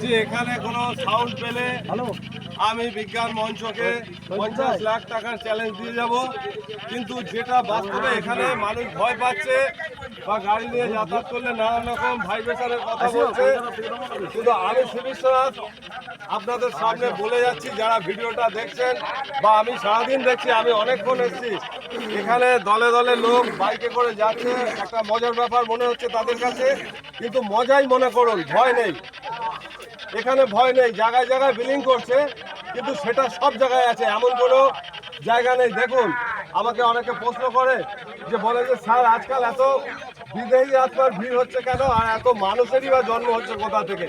যে এখানে কোনো সাউন্ড পেলে আমি বিজ্ঞান মঞ্চকে 50 লাখ টাকার চ্যালেঞ্জ দিয়ে যাব। কিন্তু যেটা বাস্তবে এখানে মানুষ ভয় পাচ্ছে বা গাড়ি নিয়ে যাতায়াত করলে নানান রকম ভাইব্রেশনের কথা বলছে। কিন্তু আমি সুবিশ্বনাথ আপনাদের সামনে বলে যাচ্ছি, যারা ভিডিওটা দেখছেন বা আমি সারাদিন দেখছি, আমি অনেকক্ষণ এসেছি, এখানে দলে দলে লোক বাইকে করে যাচ্ছে, একটা মজার ব্যাপার মনে হচ্ছে তাদের কাছে, কিন্তু মজাই মনে করুন, ভয় নেই। এখানে ভয় নেই, জায়গায় জায়গায় বিলিং করছে, কিন্তু সেটা সব জায়গায় আছে, এমন কোনো জায়গা নেই। দেখুন, আমাকে অনেকে প্রশ্ন করে যে বলে যে স্যার আজকাল এত বিদেহী আত্মার ভিড় হচ্ছে কেন, আর এত মানুষেরই বা জন্ম হচ্ছে কোথা থেকে?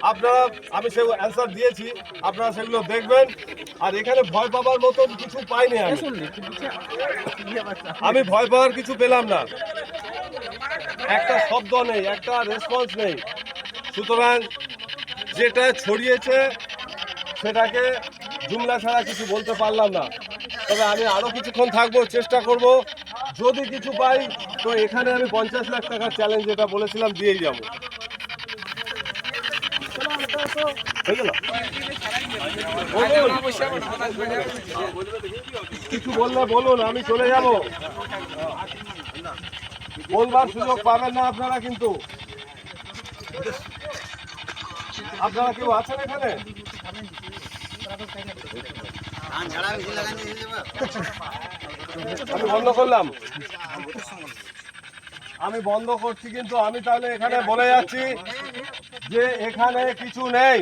আপনারা, আমি সেই অ্যান্সার দিয়েছি, আপনারা সেগুলো দেখবেন। আর এখানে ভয় পাবার মতো কিছু পাইনি আমি ভয় পাওয়ার কিছু পেলাম না, একটা শব্দ নেই, একটা রেসপন্স নেই। সুতরাং যেটা ছড়িয়েছে সেটাকে জুমলা ছাড়া কিছু বলতে পারলাম না। তবে আমি আরও কিছুক্ষণ থাকবো, চেষ্টা করব, যদি কিছু পাই তো এখানে আমি 50 লাখ টাকার চ্যালেঞ্জ যেটা বলেছিলাম দিয়েই যাব। কিছু বললে বলুন, আমি চলে যাব। বলবার সুযোগ পাবেন না আপনারা, কিন্তু আপনারা কেউ আছেন এখানে? আমি বন্ধ করলাম, আমি বন্ধ করছি, কিন্তু আমি তাহলে এখানে বলে যাচ্ছি যে এখানে কিছু নেই।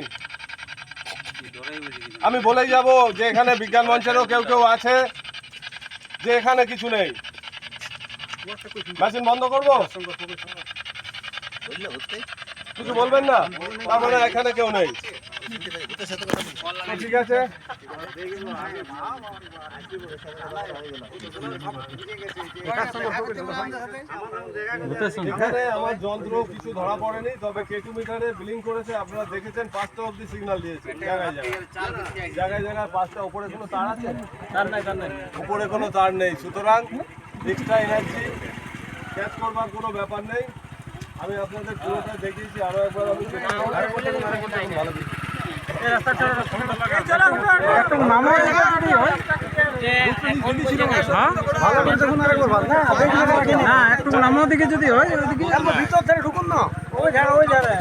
আমি বলেই যাব যে এখানে বিজ্ঞান মঞ্চেরও কেউ কেউ আছে, যে এখানে কিছু নেই। মেশিন বন্ধ করবো? কিছু বলবেন না, তার মানে এখানে কেউ নেই। ঠিক আছে, এখানে আমার যন্ত্র কিছু ধরা পড়েনি, তবে কেটু মিটারে বিলিং করেছে, আপনারা দেখেছেন 5টা অব্দি সিগন্যাল দিয়েছে জায়গায় জায়গায় 5টা। উপরে কোনো তার আছে? উপরে কোনো তার নেই। সুতরাং এক্সট্রা এনার্জি ক্যাচ করবার কোনো ব্যাপার নেই। আমি আপনাদের পুরোটা দেখিয়েছি, আরো একবার আমি ভালো দিচ্ছি। একটু নামার দিকে যদি হয় ভিতর ধারে ঢুকুন না, ওই ধারে ওই ধারে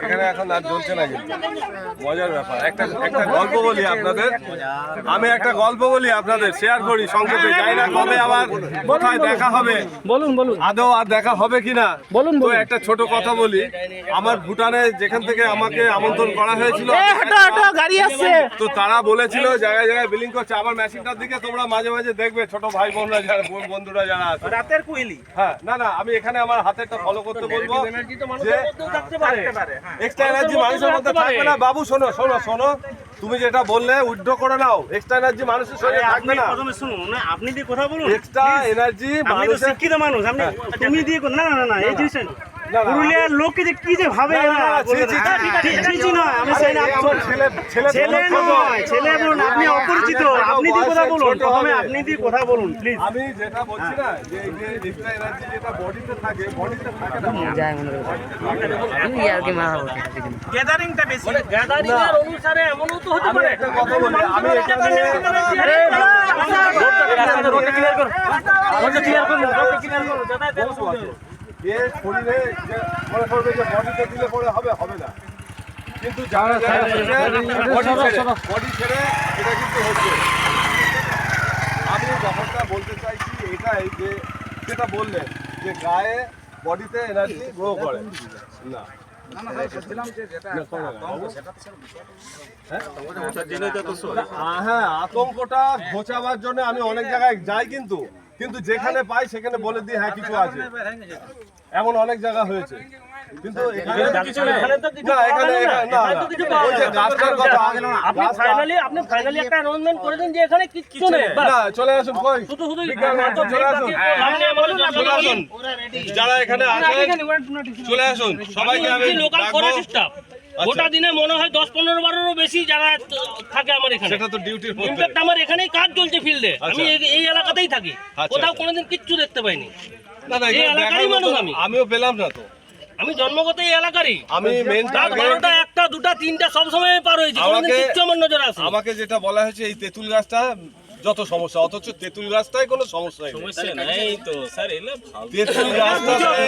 এখানে এখন আর চলছে না। কিন্তু মজার ব্যাপার, একটা গল্প বলি আপনাদের, আমি একটা গল্প বলি আপনাদের, শেয়ার করি সংক্ষেপে। জানি না কবে আবার কোথায় দেখা হবে, বলুন বলুন, আদৌ আর দেখা হবে কিনা বলুন। তো একটা ছোট কথা বলি। আমার ভুটানে যেখান থেকে আমাকে আমন্ত্রণ করা হয়েছিল, গাড়ি আসছে, তো তারা বলেছিল জায়গায় জায়গায় বিলিং করছে। আমার মেশিনটার দিকে তোমরা মাঝে মাঝে দেখবে, ছোট ভাই বোনরা যারা, বন্ধুরা যারা আছে। রাতের কোয়েলি। হ্যাঁ, না না, আমি এখানে আমার হাতেরটা ফলো করতে বলবো যে এক্সট্রা এনার্জি মানুষের মধ্যে থাকবে না। বাবু শোনো শোনো শোনো, তুমি যেটা বললে উইথড্র করে নাও। এক্সট্রা এনার্জি মানুষের শরীরে থাকবে না। শুনুন, আপনি দিয়ে কথা বলুন। এক্সট্রা এনার্জি মানুষের, শিক্ষিত মানুষ, আপনি তুমি দিয়ে না না না এই জিনিস পুরুলিয়ার লোককে যে কি যে ভাবে, আমি ছেলে বলুন, আপনি অপরিচিত, আপনি দিয়ে কথা বলুন, প্রথমে আপনি দিয়ে কথা বলুন প্লিজ। আমি যেটা বলছি না, যে এক্সট্রা এনার্জি যেটা বডিতে থাকে, বডিতে থাকে না। গ্যাদারিংটা বেশি, গ্যাদারিং এর অনুসারে এমনও তো হতে পারে। একটা কথা বলি, আমি এখানে এর শরীরে যে মনে করবে যে বডিতে দিলে পরে হবে, হবে না। কিন্তু যারা বডি ছেড়ে এটা কিন্তু হচ্ছে। আমি ব্যাপারটা বলতে চাইছি এটাই, যে যেটা বললেন যে গায়ে বডিতে এনার্জি গ্রো করে না। হ্যাঁ, আতঙ্কটা ঘোচাবার জন্য আমি অনেক জায়গায় যাই, কিন্তু যেখানে পাই সেখানে বলে দিই হ্যাঁ কিছু আছে, এমন অনেক জায়গা হয়েছে। কিন্তু চলে আসুন, যারা এখানে আছেন চলে আসুন, সবাইকে আমি গোটা দিনে মনে হয় 10-15-12 বেশি যারা থাকে আমার এখানে। সেটা তো ডিউটির মধ্যে। ইনফ্যাক্ট আমার এখানেই কাজ চলছে ফিল্ডে, আমি এই এলাকাতেই থাকি, আচ্ছা, কোথাও আচ্ছা। কোনোদিন কিচ্ছু দেখতে পাইনি। না না, এই এখানে এলাকারই দেখার মানুষ মতো আমি। আমিও পেলাম না তো। আমি জন্মগত এই এলাকারই। আমি মেন রাত 12টা, 1টা, 2টা, 3টা সবসময় পার হয়েছি, কোনোদিন আমাকে- কিচ্ছু আমার নজরে আসে। আমাকে যেটা বলা হয়েছে এই তেঁতুল গাছটা যত সমস্যা, অথচ তেঁতুল গাছটাই কোনো সমস্যাই নেই। তেঁতুল গাছটাতে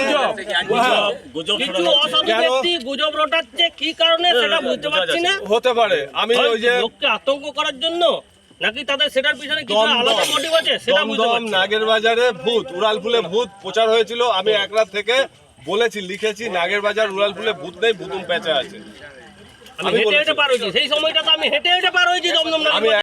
কিছু অসাধু ব্যক্তি গুজব রটাচ্ছে, কি কারণে সেটা বুঝতে পারছি না। হতে পারে। আমি ওই যে লোককে আতঙ্ক করার জন্য, নাকি তাদের সেটার পিছনে কিছু আলাদা মোটিভ আছে সেটা বুঝতে দমদম পারছি না। নাগের বাজারে ভূত, উড়ালপুলে ভূত প্রচার হয়েছিল। আমি এক রাত থেকে বলেছি, লিখেছি, নাগের বাজার উড়ালপুলে ভূত নেই, ভূতুম পেঁচা আছে। আমি হেঁটে হেঁটে পার হয়েছি, সেই সময়টা তো আমি হেঁটে হেঁটে পার হয়েছি দমদম নাগের আমি বাজার।